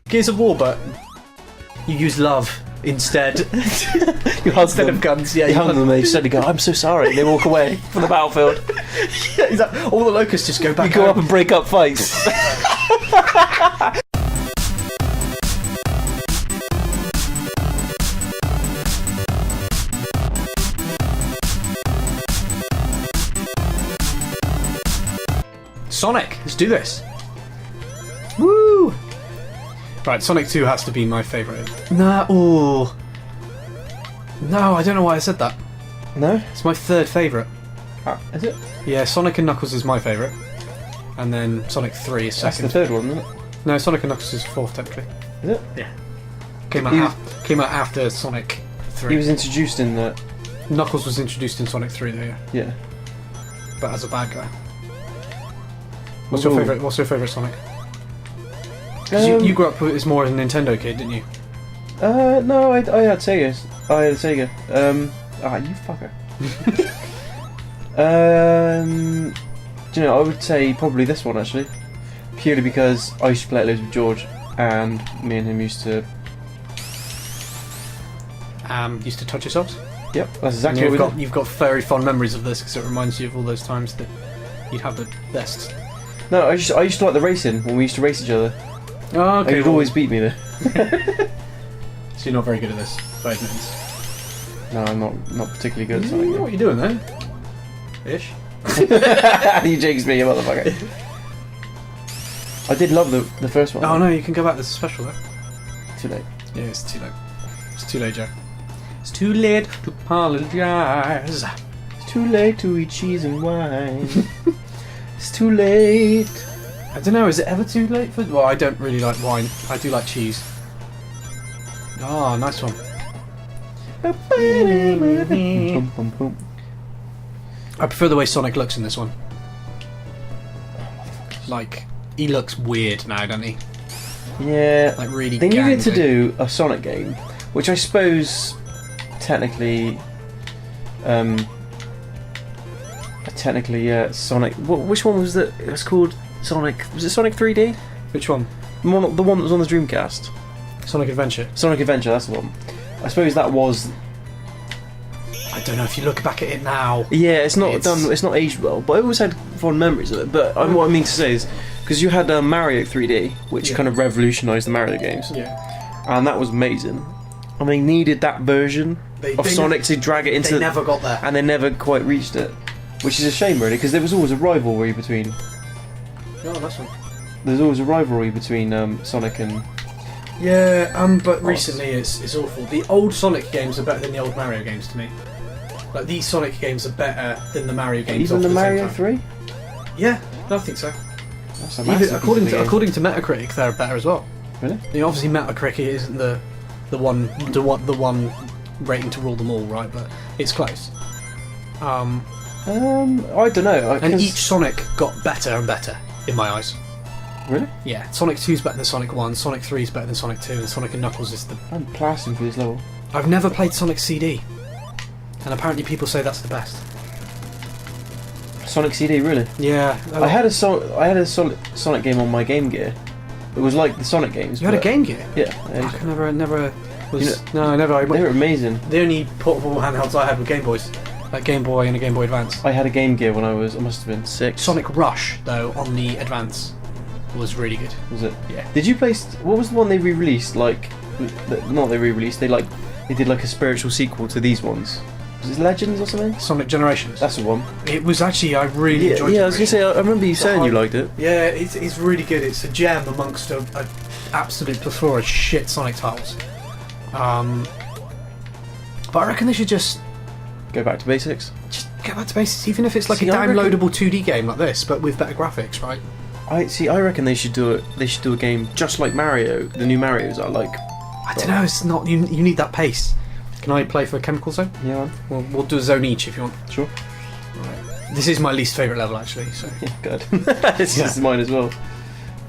Gears of War, but you use love instead. You instead of guns, yeah. You hug them and they suddenly go, I'm so sorry. They walk away from the battlefield. Yeah, exactly. All the locusts just go back. You go up and break up fights. Sonic, let's do this. Woo! Right, Sonic 2 has to be my favourite. Nah, ooh. No, I don't know why I said that. No? It's my third favourite. Is it? Yeah, Sonic and Knuckles is my favourite. And then Sonic 3 is second. That's the third one, isn't it? No, Sonic and Knuckles is fourth, technically. Is it? Yeah. Came out after Sonic 3. He was introduced in the... Knuckles was introduced in Sonic 3 though, yeah. Yeah. But as a bad guy. What's your favourite Sonic? Because you grew up as more as a Nintendo kid, didn't you? No, I had Sega. I had a Sega. You fucker. Do you know, I would say probably this one actually. Purely because I used to play it loads with George, and me and him used to... Used to touch yourselves? Yep, that's exactly what we did. You've got very fond memories of this because it reminds you of all those times that you'd have the best. No, I used to like the racing, when we used to race each other. Oh, okay. He'd always beat me there. So you're not very good at this, by admittance. No, I'm not particularly good at Sonic. What are you doing then? Ish. You jinxed me, you motherfucker. I did love the first one. Oh no, you can go back. There's a special though. Too late. Yeah, it's too late. It's too late, Jack. It's too late to apologise. It's too late to eat cheese and wine. It's too late. I don't know, is it ever too late for... Well, I don't really like wine. I do like cheese. Ah, nice one. I prefer the way Sonic looks in this one. Like, he looks weird now, doesn't he? Yeah. Like, really They needed to gangly. do a Sonic game, which I suppose technically... Sonic... Which one was it? It was called Sonic... Was it Sonic 3D? Which one? The one that was on the Dreamcast. Sonic Adventure. Sonic Adventure, that's the one. I suppose that was... I don't know, if you look back at it now... Yeah, it's not aged well, but I always had fond memories of it. But what I mean to say is, because you had Mario 3D, which kind of revolutionised the Mario games. Yeah. And that was amazing. And they needed that version of Sonic to drag it into... They never got there. And they never quite reached it. Which is a shame, really, because there was always a rivalry between... Oh, that's one. There's always a rivalry between Sonic and... Yeah, but recently it's awful. The old Sonic games are better than the old Mario games to me. Like, these Sonic games are better than the Mario games. Even the Mario 3? Yeah, I think so. That's a Even massive according piece to Metacritic, they're better as well. Really? You know, obviously Metacritic isn't the one rating to rule them all, right? But it's close. I don't know. And each Sonic got better and better in my eyes. Really? Yeah, Sonic 2's better than Sonic 1, Sonic 3's better than Sonic 2, and Sonic and Knuckles is the... I'm blasting for this level. I've never played Sonic CD, and apparently people say that's the best. Sonic CD, really? Yeah. I had a Sonic game on my Game Gear. It was like the Sonic games. You had a Game Gear? Yeah. I never was... You know, no, I never... They were amazing. The only portable handhelds I had were Game Boys. Like Game Boy and a Game Boy Advance. I had a Game Gear when I must have been 6. Sonic Rush, though, on the Advance was really good. Was it? Yeah. Did you play... What was the one they re-released? Like... Not they re-released, they did like a spiritual sequel to these ones. Was it Legends or something? Sonic Generations. That's the one. It was actually... I really enjoyed it. Yeah, I was going to say, I remember you saying you liked it. Yeah, it's really good. It's a gem amongst a absolute plethora of shit Sonic titles. But I reckon they should just... Go back to basics? Just get back to basics, even if it's like a downloadable 2D game like this, but with better graphics, right? I reckon they should do it. They should do a game just like Mario. The new Mario's are like. I don't know. It's not. You need that pace. Can I play for Chemical Zone? Yeah. We'll do a zone each if you want. Sure. Right. This is my least favourite level actually. So. Yeah, good. This is mine as well.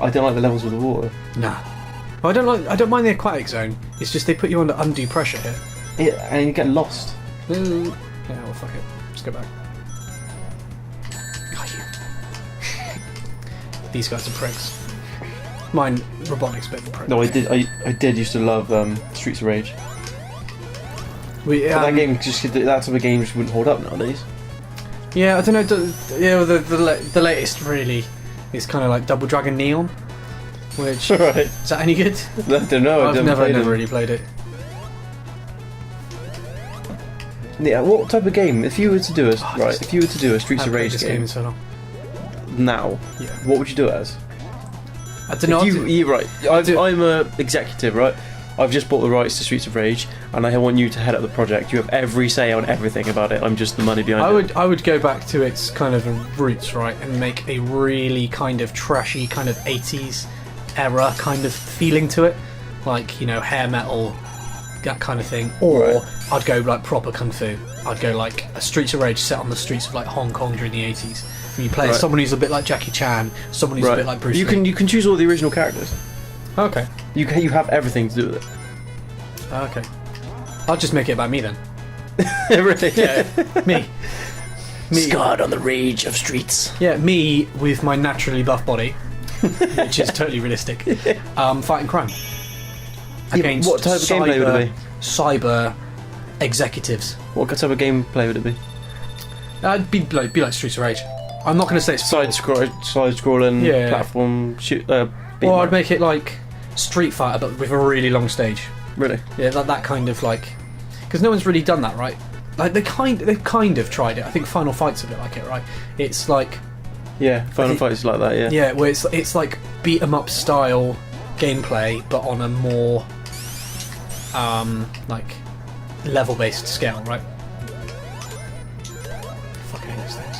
I don't like the levels with the water. Nah. Well, I don't mind the aquatic zone. It's just they put you under undue pressure here. Yeah, and you get lost. Yeah, well, fuck it. Let's go back. Got you. These guys are pricks. Mine, Robotnik's a bit of a pro. No, I did used to love Streets of Rage. But that game that type of game just wouldn't hold up nowadays. Yeah, I don't know. The latest really is kind of like Double Dragon Neon, which Right. is that any good? I don't know. I've never really played it. Yeah, what type of game? If you were to do a Streets of Rage this game in so long. now, Yeah. what would you do it as? I don't know. You're right. I'm a executive, right? I've just bought the rights to Streets of Rage, and I want you to head up the project. You have every say on everything about it. I'm just the money behind it. I would go back to its kind of roots, right, and make a really kind of trashy, kind of 80s era kind of feeling to it, like, you know, hair metal, that kind of thing. Or Right. I'd go like proper kung fu. I'd go like a Streets of Rage set on the streets of like Hong Kong during the 80s. And you play as someone who's a bit like Jackie Chan, someone who's a bit like Bruce Lee. You can choose all the original characters. Okay. You have everything to do with it. Okay. I'll just make it about me then. Really? Yeah. me. Scarred on the rage of streets. Yeah, me with my naturally buff body, which is totally realistic, fighting crime. Against what type of gameplay would it be? Cyber executives. What type of gameplay would it be? It'd be like Streets of Rage. I'm not going to say it's Side-scrolling, Yeah. platform shoot. Or I'd make it like Street Fighter, but with a really long stage. Really? Yeah, that kind of like, because no one's really done that, right? Like they've kind of tried it. I think Final Fight's a bit like it, right? It's like Final Fight is like that. Yeah. yeah, where it's like beat 'em up style gameplay, but on a more like level based scale, right? Fucking hate those things.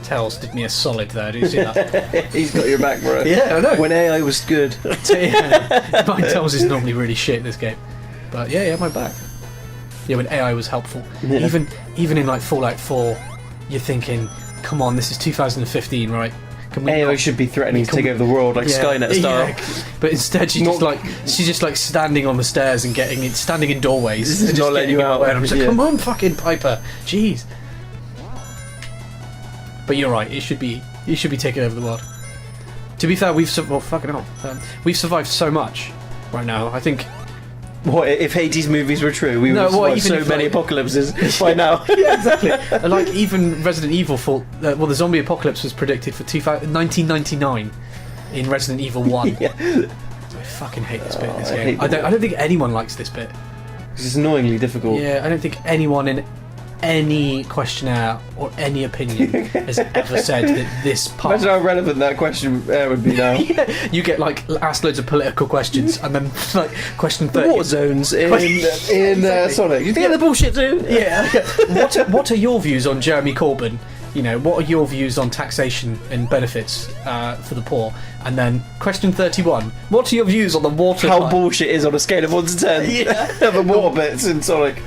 Tails did me a solid there. Did you see that? He's got your back, bro. Yeah, I know. When AI was good. Yeah, my Tails is normally really shit in this game, but yeah, my back. Yeah, when AI was helpful. Yeah. Even in like Fallout 4, you're thinking, come on, this is 2015, right? Can we AI not- should be threatening to can take we- over the world like Yeah, Skynet style. yeah. But instead, she's just like standing on the stairs and standing in doorways. This is and not just letting getting you out. away. And I'm just like, Yeah. come on, fucking Piper, jeez. But you're right. It should be taking over the world. To be fair, we've survived so much right now. I think. What if Hades movies were true? We would have survived so many apocalypses by now. Yeah, exactly. And like even Resident Evil thought, well, the zombie apocalypse was predicted for 1999 in Resident Evil 1. Yeah. I fucking hate this bit in this I game. hate I the don't think anyone likes this bit. It's annoyingly difficult. Yeah, I don't think anyone in any questionnaire or any opinion has ever said that this part. Imagine how relevant that question would be now. Yeah, you get like asked loads of political questions, and then like question The 30. war zones in Exactly. Sonic. You think they're bullshit too? Yeah. What are your views on Jeremy Corbyn? You know, what are your views on taxation and benefits for the poor? And then question 31. What are your views on the water? How bullshit is on a scale of 1 to 10? Yeah. The water bits in Sonic.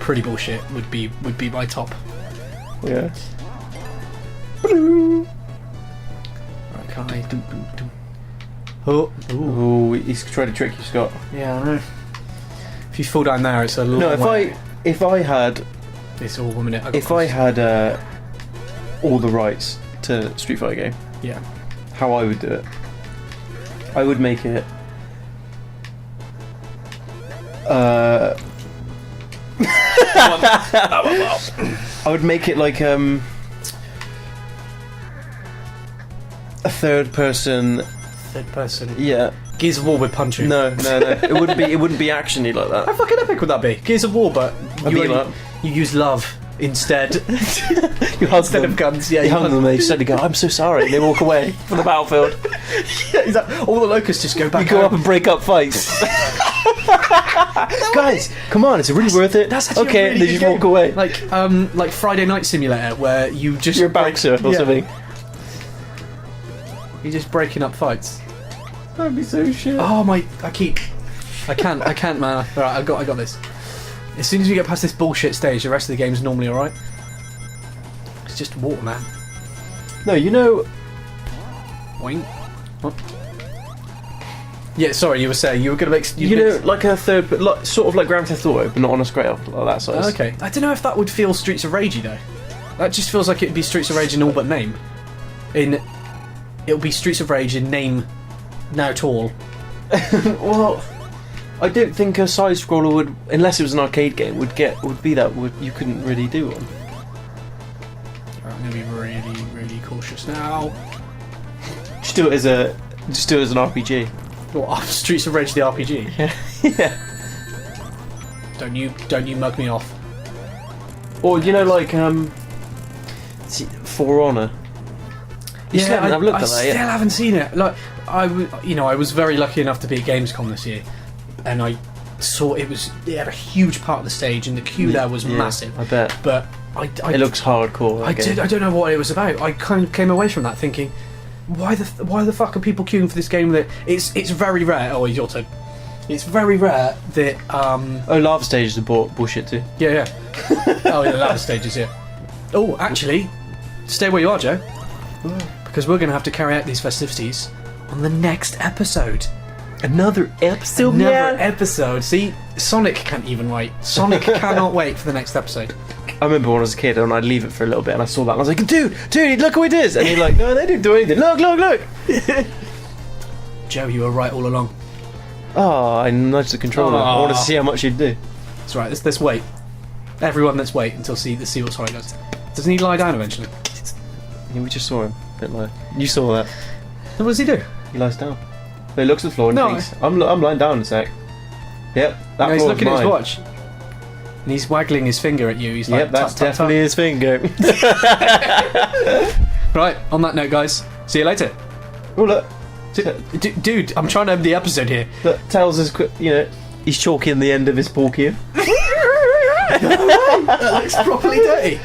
Pretty bullshit would be my top. Yeah. Okay. Oh, ooh. Ooh, he's trying to trick you, Scott. Yeah, I know. If you fall down there, it's a long No, way. if I had It's all 1 minute. if I had all the rights to Street Fighter game, Yeah. how I would do it, I would make it. I would make it like a third person. Third person. Yeah. Gears of War with punching. No. It wouldn't be actiony like How that. fucking epic would that be? Gears of War, but you use love instead. You hug Instead them. of guns. Yeah, You hug them and they suddenly go, "I'm so sorry," and they walk away from the battlefield. Yeah, exactly. All the locusts just go back. You go up and break up fights. Guys, come on, it's really worth it. That's actually okay, a really they good just game. walk away. Like Friday Night Simulator, where you just You're a bouncer or Yeah. something. You're just breaking up fights. That'd be so shit. Oh my! I can't, man. All right, I got this. As soon as you get past this bullshit stage, the rest of the game's normally all right. It's just water, man. No, you know, Wing. What? Yeah, sorry, you were saying you were gonna make. like a third, like, sort of like Grand Theft Auto, but not on a scale like that size. Okay, I don't know if that would feel Streets of Ragey though. That just feels like it'd be Streets of Rage in all but name. In it'll be Streets of Rage in name, now tall. Well, I don't think a side scroller would, unless it was an arcade game, would be that. You couldn't really do one. Right, I'm gonna be really, really cautious now. Just do it as an RPG. What, Streets of Rage the RPG? Yeah. Yeah. Don't you mug me off. Or like For Honor. You still haven't looked at that still yet. haven't seen it. Like I was very lucky enough to be at Gamescom this year, and I saw it had a huge part of the stage, and the queue there was massive. I bet. But it looks hardcore. I don't know what it was about. I kind of came away from that thinking, why the fuck are people queuing for this game that it's very rare. Oh, your turn. It's very rare that Lava stages are bullshit too. Yeah. Oh yeah, lava stages, yeah. Oh, actually, stay where you are, Joe. Because we're going to have to carry out these festivities on the next episode. Another episode? Another episode. See, Sonic can't even wait. Sonic cannot wait for the next episode. I remember when I was a kid and I'd leave it for a little bit and I saw that and I was like, dude, look who it is! And he's like, no, they didn't do anything. Look! Joe, you were right all along. Oh, I nudged the controller. I wanted to see how much you'd do. That's right, let's wait. Everyone, let's wait until see what Sonic does. Doesn't he lie down eventually? Yeah, we just saw him. Bit low. You saw that. What does he do? He lies down. He looks at the floor and thinks, I'm lying down in a sec. Yep, that he's looking mine. at his watch. And he's waggling his finger at you. He's like, yep, that's definitely his finger. Right, on that note, guys, see you later. Oh, look. Dude, I'm trying to end the episode here. Look, Tails is, he's chalking the end of his ball cue. That looks properly dirty.